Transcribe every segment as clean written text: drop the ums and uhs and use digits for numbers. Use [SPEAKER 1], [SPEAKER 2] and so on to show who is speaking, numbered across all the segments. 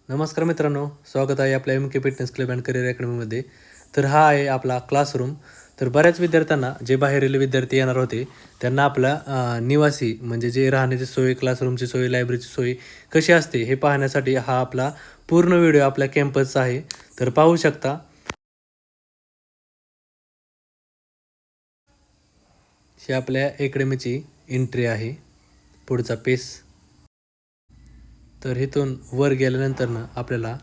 [SPEAKER 1] नमस्कार मित्रांनो, स्वागत आहे आपल्या M K fitness club and career अकॅडमीमध्ये. तर हा आहे आपला क्लासरूम. तर बऱ्याच विद्यार्थ्यांना जे बाहेरील विद्यार्थी येणार होते त्यांना आपला निवासी म्हणजे जे राहण्याची सोय, क्लासरूमची सोय, लायब्ररीची सोय कशी असते हे पाहण्यासाठी हा आपला पूर्ण व्हिडिओ आपल्या कॅम्पसचा आहे. तर पाहू शकता. ही आपल्या अकॅडमीची एंट्री आहे, पुढचा पेस. तर इथून वर गेल्यानंतर ना आपल्याला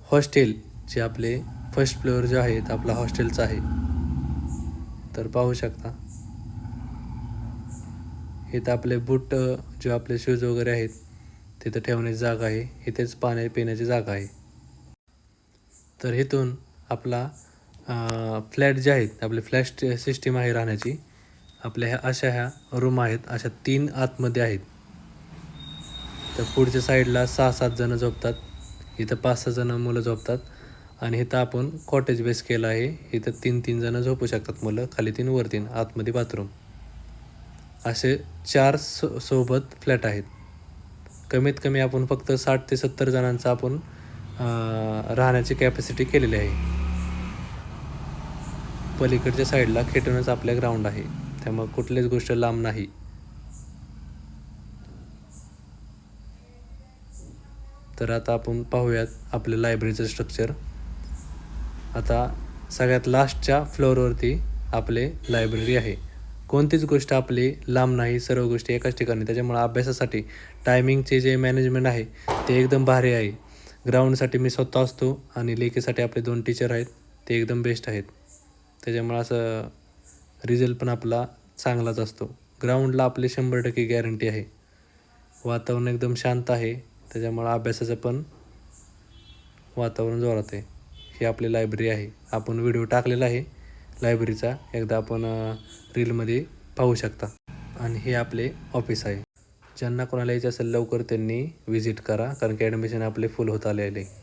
[SPEAKER 1] हॉस्टेल जे आपले फर्स्ट फ्लोअर जे आहे आपला हॉस्टेलचा आहे. तर पाहू शकता इथं आपले बूट जे आपले शूज वगैरे आहेत तिथं ठेवण्याची जागा आहे. इथेच पाणी पिण्याची जागा आहे. तर इथून आपला फ्लॅट जे आहेत आपले फ्लॅट सिस्टीम आहे राहण्याची. आपल्या ह्या रूम आहेत, अशा 3 आतमध्ये आहेत. तर पुढच्या साईडला 6-7 जणं झोपतात. इथं 5-6 जणं मुलं झोपतात आणि इथं आपण कॉटेज बेस केला आहे. इथं 3-3 जणं झोपू शकतात मुलं. खाली 3 वर 3, आतमध्ये बाथरूम. असे 4 सोबत फ्लॅट आहेत. कमीत कमी आपण फक्त 60 ते 70 जणांचा आपण राहण्याची कॅपॅसिटी केलेली आहे. पलीकडच्या साईडला खेटूनच आपल्या ग्राउंड आहे, त्यामुळे कुठलीच गोष्ट लांब नाही. तर आता आपण पाहूयात आपलं लायब्ररीचं स्ट्रक्चर. आता सगळ्यात लास्टच्या फ्लोअरवरती आपले लायब्ररी आहे. कोणतीच गोष्ट आपली लांब नाही, सर्व गोष्टी एकाच ठिकाणी. त्याच्यामुळे अभ्यासासाठी टायमिंगचे जे मॅनेजमेंट आहे ते एकदम भारी आहे. ग्राउंडसाठी मी स्वतः असतो आणि लेखीसाठी आपले 2 टीचर आहेत, ते एकदम बेस्ट आहेत. त्याच्यामुळं असं रिझल्ट पण आपला चांगलाच असतो. ग्राउंडला आपली 100% गॅरंटी आहे. वातावरण एकदम शांत आहे, त्याच्यामुळं अभ्यासाचं पण वातावरण जोरात आहे. ही आपली लायब्ररी आहे. आपण व्हिडिओ टाकलेला आहे लायब्ररीचा, एकदा आपण रीलमध्ये पाहू शकता. आणि हे आपले ऑफिस आहे. ज्यांना कोणाला यायचं असेल लवकर त्यांनी व्हिजिट करा, कारण की ॲडमिशन आपले फुल होत आलेले आहे.